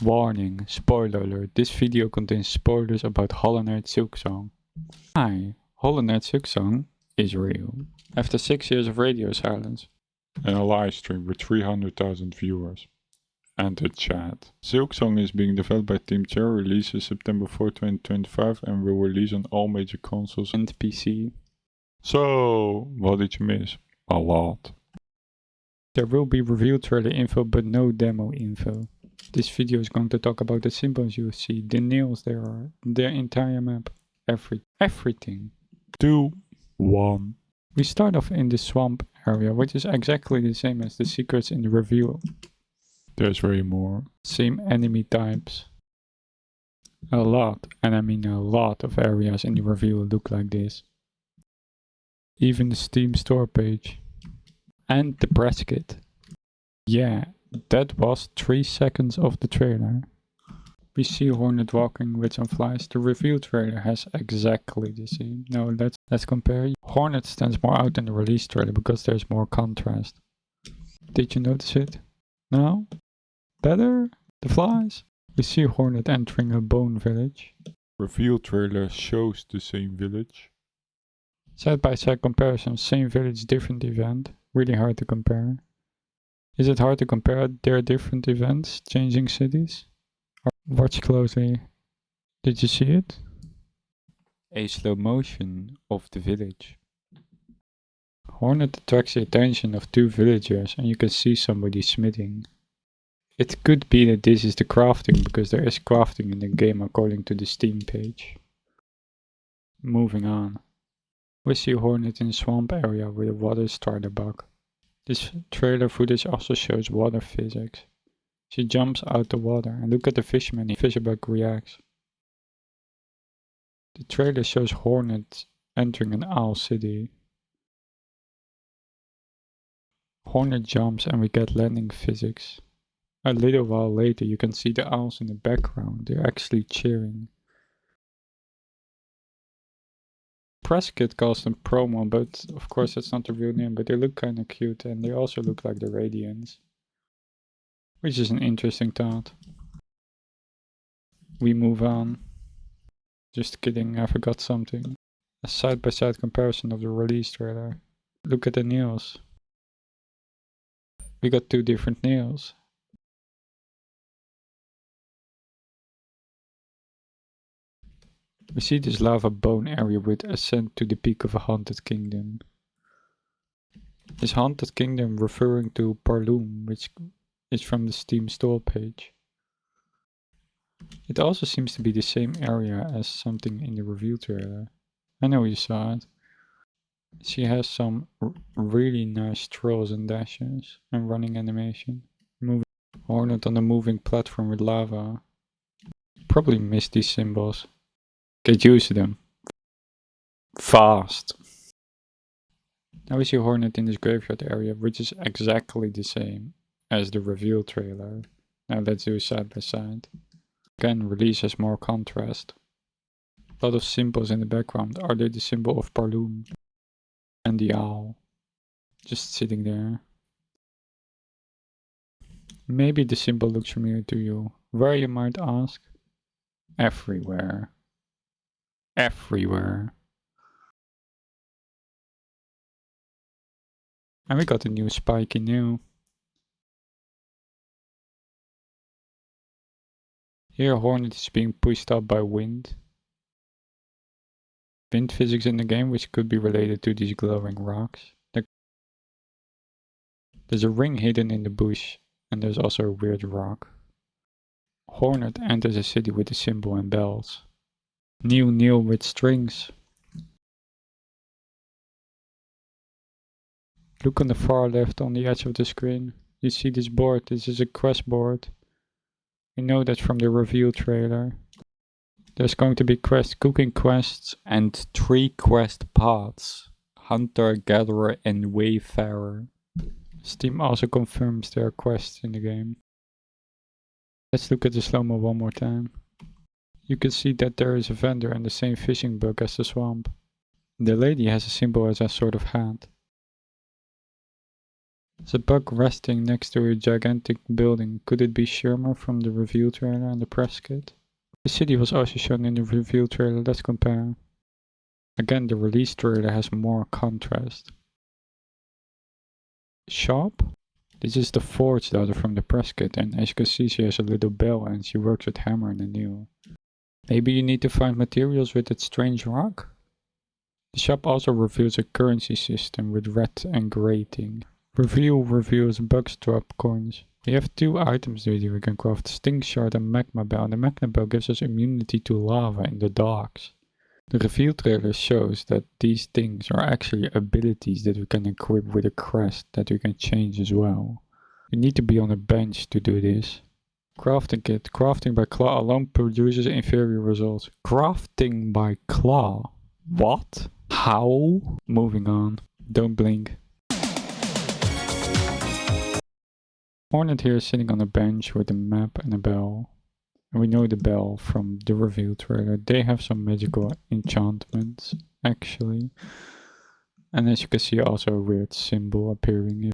Warning, spoiler alert, this video contains spoilers about Hollow Knight Silksong. Hi, Hollow Knight Silksong is real. After 6 years of radio silence and a live stream with 300,000 viewers and a chat, Silksong is being developed by Team Cherry, releases September 4, 2025 and will release on all major consoles and PC. So, what did you miss? A lot. There will be reveal trailer info but no demo info. This video is going to talk about the symbols you see, the nails there are, the entire map, everything. 2, 1. We start off in the swamp area, which is exactly the same as the secrets in the reveal. There's way more. Same enemy types. A lot, and I mean a lot of areas in the reveal look like this. Even the Steam store page. And the press kit. Yeah, that was 3 seconds of the trailer. We see Hornet walking with some flies. The reveal trailer has exactly the same. No, let's compare. Hornet stands more out in the release trailer because there's more contrast. Did you notice it? No? Better? The flies? We see Hornet entering a bone village. Reveal trailer shows the same village. Side by side comparison, same village, different event. Really hard to compare. Is it hard to compare their different events, changing cities? Watch closely. Did you see it? A slow motion of the village. Hornet attracts the attention of 2 villagers and you can see somebody smithing. It could be that this is the crafting because there is crafting in the game according to the Steam page. Moving on. We see Hornet in the swamp area with a water starter bug. This trailer footage also shows water physics. She jumps out the water and look at the fisherman, the fisherbug reacts. The trailer shows Hornet entering an owl city. Hornet jumps and we get landing physics. A little while later you can see the owls in the background, they're actually cheering. Press kit calls them promo, but of course that's not the real name, but they look kinda cute and they also look like the Radiants. Which is an interesting thought. We move on. Just kidding, I forgot something. A side by side comparison of the release trailer. Look at the nails. We got 2 different nails. We see this lava bone area with ascent to the peak of a haunted kingdom. Is haunted kingdom referring to Parloom, which is from the Steam store page. It also seems to be the same area as something in the review trailer. I know you saw it. She has some really nice trolls and dashes and running animation. Moving Hornet on a moving platform with lava. Probably missed these symbols. Get used to them. Fast. Now we see Hornet in this graveyard area, which is exactly the same as the reveal trailer. Now let's do side by side. Again, release has more contrast. A lot of symbols in the background. Are they the symbol of Parloom? And the owl. Just sitting there. Maybe the symbol looks familiar to you. Where, you might ask? Everywhere. Everywhere. And we got a new spiky nail. Here Hornet is being pushed up by wind. Wind physics in the game which could be related to these glowing rocks. There's a ring hidden in the bush and there's also a weird rock. Hornet enters a city with a symbol and bells. New nail with strings. Look on the far left on the edge of the screen. You see this board, this is a quest board. We know that from the reveal trailer. There's going to be cooking quests and 3 quest paths. Hunter, Gatherer and Wayfarer. Steam also confirms there are quests in the game. Let's look at the slow-mo one more time. You can see that there is a vendor and the same fishing bug as the swamp. The lady has a symbol as a sort of hat. There's a bug resting next to a gigantic building. Could it be Shermer from the reveal trailer and the press kit? The city was also shown in the reveal trailer. Let's compare. Again, the release trailer has more contrast. Shop? This is the Forge daughter from the press kit, and as you can see, she has a little bell and she works with hammer and a nail. Maybe you need to find materials with that strange rock? The shop also reveals a currency system with red and grating. Reveal reveals bugs drop coins. We have two items that we can craft, Stink Shard and Magma Bell. The Magma Bell gives us immunity to lava in the docks. The reveal trailer shows that these things are actually abilities that we can equip with a crest that we can change as well. We need to be on a bench to do this. Crafting kit. Crafting by claw alone produces inferior results. Crafting by claw? What? How? Moving on. Don't blink. Hornet here is sitting on a bench with a map and a bell. And we know the bell from the reveal trailer. They have some magical enchantments, actually. And as you can see, also a weird symbol appearing.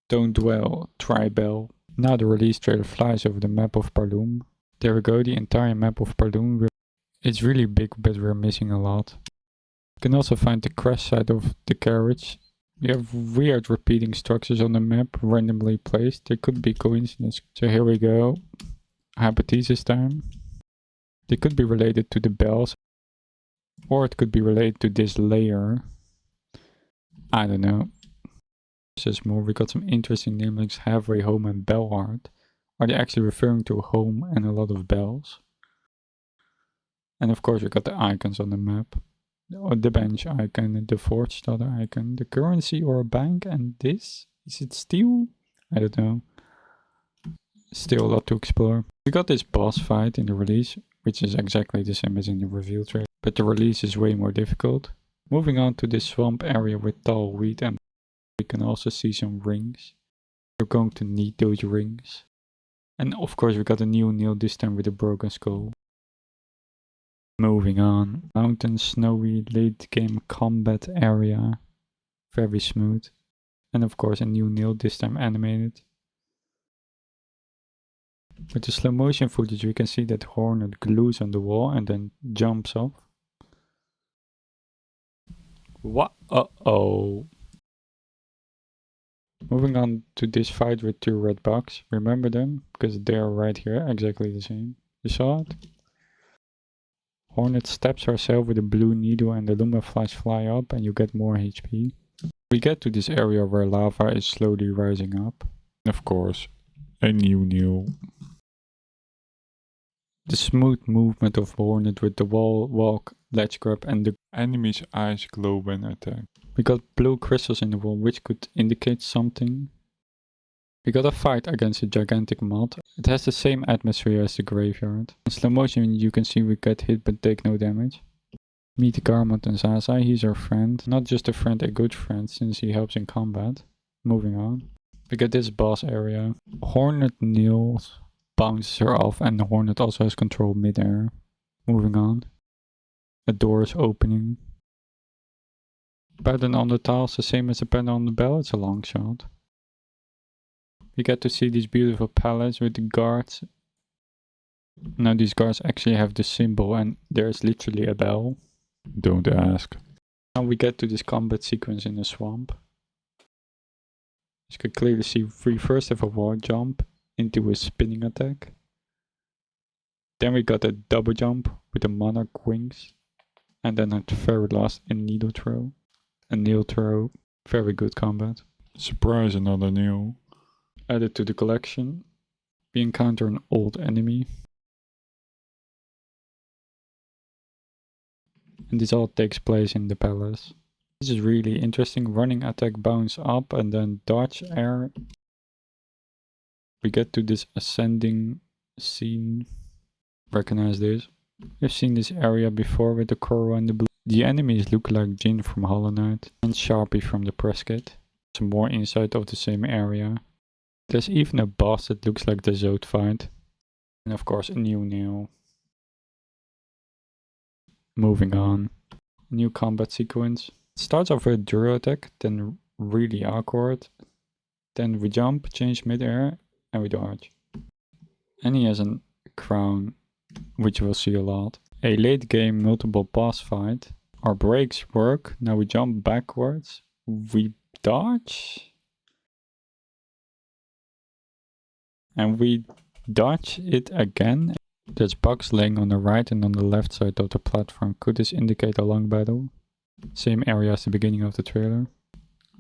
Don't dwell, try bell. Now the release trailer flies over the map of Parloom. There we go, the entire map of Parloom. It's really big, but we're missing a lot. You can also find the crash site of the carriage. We have weird repeating structures on the map, randomly placed. There could be coincidence. So here we go. Hypothesis time. They could be related to the bells. Or it could be related to this layer. I don't know. Just more, we got some interesting names like Halfway Home and Bellheart. Are they actually referring to a home and a lot of bells? And of course we got the icons on the map. The bench icon, the Forge starter icon, the currency or a bank, and this? Is it steel? I don't know. Still a lot to explore. We got this boss fight in the release, which is exactly the same as in the reveal trailer, but the release is way more difficult. Moving on to this swamp area with tall wheat, and we can also see some rings. We're going to need those rings. And of course we got a new nail, this time with a broken skull. Moving on. Mountain, snowy, late game combat area. Very smooth. And of course a new nail, this time animated. With the slow motion footage we can see that Hornet glues on the wall and then jumps off. What? Uh-oh. Moving on to this fight with two red bugs. Remember them? Because they are right here, exactly the same. You saw it? Hornet stabs herself with a blue needle and the Luma flies fly up and you get more HP. We get to this area where lava is slowly rising up. And of course, a new nail. The smooth movement of Hornet with the wall, walk, ledge grab and the enemy's eyes glow when attacked. We got blue crystals in the wall which could indicate something. We got a fight against a gigantic moth. It has the same atmosphere as the graveyard. In slow motion you can see we get hit but take no damage. Meet Garmot and Zaza, he's our friend. Not just a friend, a good friend since he helps in combat. Moving on. We get this boss area. Hornet nails bounces her off and the Hornet also has control mid-air. Moving on. A door is opening. Pattern on the tiles, the same as the pattern on the bell, it's a long shot. We get to see these beautiful palace with the guards. Now these guards actually have the symbol and there's literally a bell. Don't ask. Now we get to this combat sequence in the swamp. As you can clearly see, we first have a wall jump into a spinning attack. Then we got a double jump with the monarch wings. And then at the very last a needle throw. A nail throw. Very good combat. Surprise, another nail. Added to the collection. We encounter an old enemy. And this all takes place in the palace. This is really interesting. Running attack bounce up and then dodge air. We get to this ascending scene. Recognize this. We've seen this area before with the coral and the blue. The enemies look like Jin from Hollow Knight and Sharpie from the press kit. Some more inside of the same area. There's even a boss that looks like the Zod fight. And of course a new nail. Moving on. New combat sequence. It starts off with a Duro attack, then really awkward. Then we jump, change midair, and we dodge. And he has a crown, which we'll see a lot. A late game multiple boss fight. Our brakes work. Now we jump backwards. We dodge. And we dodge it again. There's bugs laying on the right and on the left side of the platform. Could this indicate a long battle? Same area as the beginning of the trailer.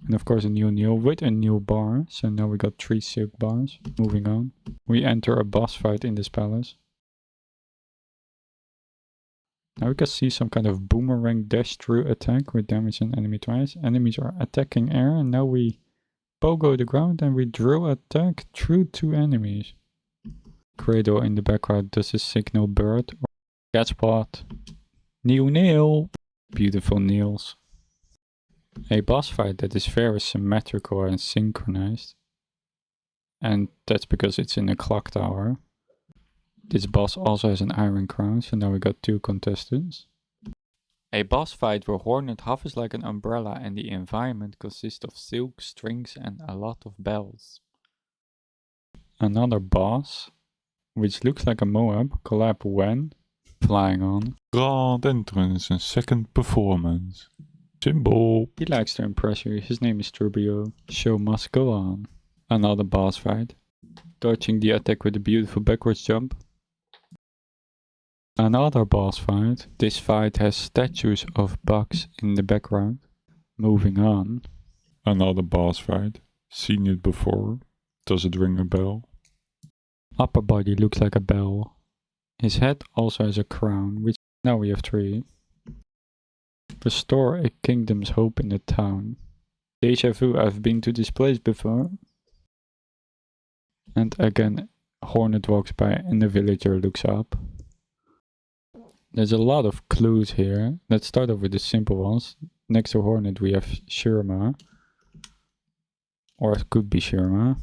And of course a new Neil with a new bar. So now we got 3 silk bars. Moving on. We enter a boss fight in this palace. Now we can see some kind of boomerang dash through attack with damage an enemy twice. Enemies are attacking air and now we pogo the ground and we drill attack through 2 enemies. Cradle in the background does a signal bird or cat spot. New nail! Beautiful nails. A boss fight that is very symmetrical and synchronized. And that's because it's in a clock tower. This boss also has an iron crown, so now we got 2 contestants. A boss fight where Hornet hovers like an umbrella and the environment consists of silk, strings and a lot of bells. Another boss, which looks like a Moab, collab when flying on. Grand entrance and second performance. Symbol. He likes to impress you, his name is Turbio. Show must go on. Another boss fight. Dodging the attack with a beautiful backwards jump. Another boss fight. This fight has statues of bugs in the background. Moving on. Another boss fight. Seen it before. Does it ring a bell? Upper body looks like a bell. His head also has a crown, which now we have 3. Restore a kingdom's hope in the town. Deja vu, I've been to this place before. And again, Hornet walks by and the villager looks up. There's a lot of clues here. Let's start off with the simple ones. Next to Hornet we have Shirma. Or it could be Shirma.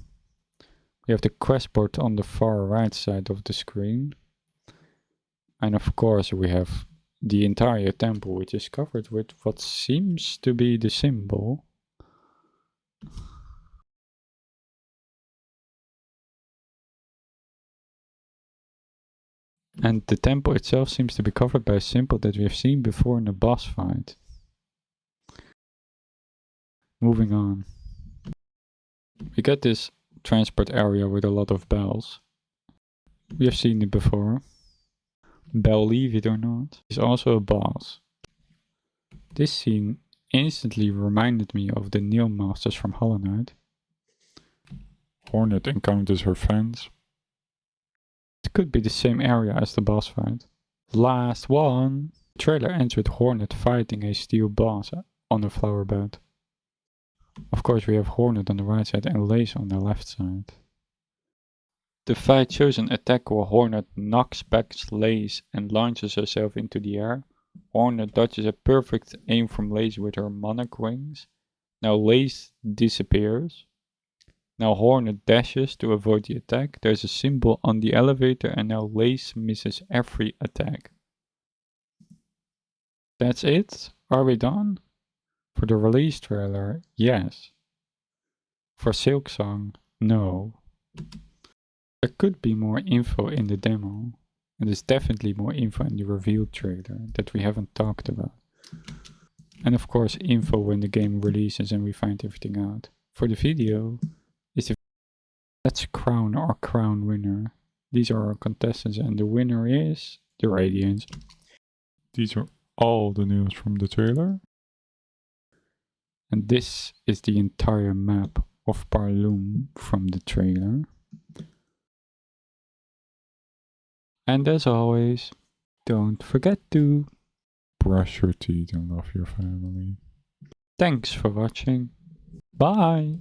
We have the quest board on the far right side of the screen. And of course we have the entire temple, which is covered with what seems to be the symbol. And the temple itself seems to be covered by a symbol that we have seen before in a boss fight. Moving on. We get this transport area with a lot of bells. We have seen it before. Believe it or not, is also a boss. This scene instantly reminded me of the Nail Masters from Hollow Knight. Hornet encounters her fans. It could be the same area as the boss fight. Last one! The trailer ends with Hornet fighting a steel boss on a flower bed. Of course we have Hornet on the right side and Lace on the left side. The fight shows an attack where Hornet knocks back Lace and launches herself into the air. Hornet dodges a perfect aim from Lace with her monarch wings. Now Lace disappears. Now Hornet dashes to avoid the attack. There's a symbol on the elevator and now Lace misses every attack. That's it? Are we done? For the release trailer, yes. For Silksong, no. There could be more info in the demo. And there's definitely more info in the reveal trailer that we haven't talked about. And of course info when the game releases and we find everything out. For the video, let's crown our crown winner. These are our contestants and the winner is the Radiance. These are all the news from the trailer. And this is the entire map of Parloom from the trailer. And as always, don't forget to Brush your teeth and love your family. Thanks for watching. Bye!